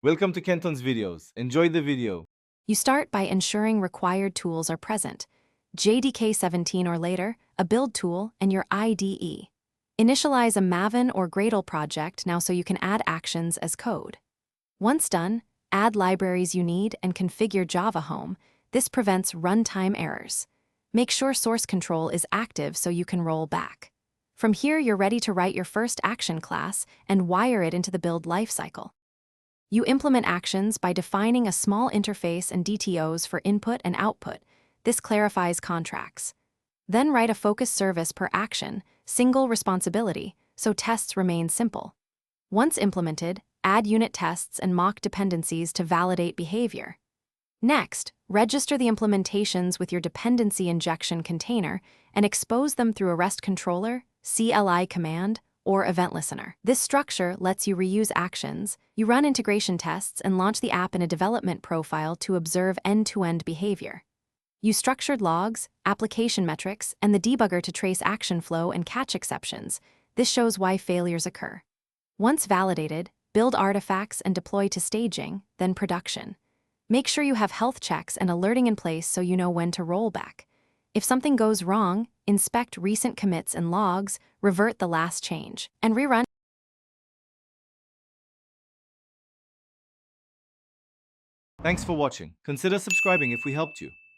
Welcome to Kenton's videos. Enjoy the video. You start by ensuring required tools are present. JDK 17 or later, a build tool, and your IDE. Initialize a Maven or Gradle project now so you can add actions as code. Once done, add libraries you need and configure Java Home. This prevents runtime errors. Make sure source control is active so you can roll back. From here, you're ready to write your first action class and wire it into the build lifecycle. You implement actions by defining a small interface and DTOs for input and output. This clarifies contracts. Then write a focus service per action, single responsibility, so tests remain simple. Once implemented, add unit tests and mock dependencies to validate behavior. Next, register the implementations with your dependency injection container and expose them through a REST controller, CLI command, or event listener. This structure lets you reuse actions. You run integration tests and launch the app in a development profile to observe end-to-end behavior. Use structured logs, application metrics, and the debugger to trace action flow and catch exceptions. This shows why failures occur. Once validated, build artifacts and deploy to staging, then production. Make sure you have health checks and alerting in place so you know when to roll back. If something goes wrong, inspect recent commits and logs, revert the last change, and rerun. Thanks for watching. Consider subscribing if we helped you.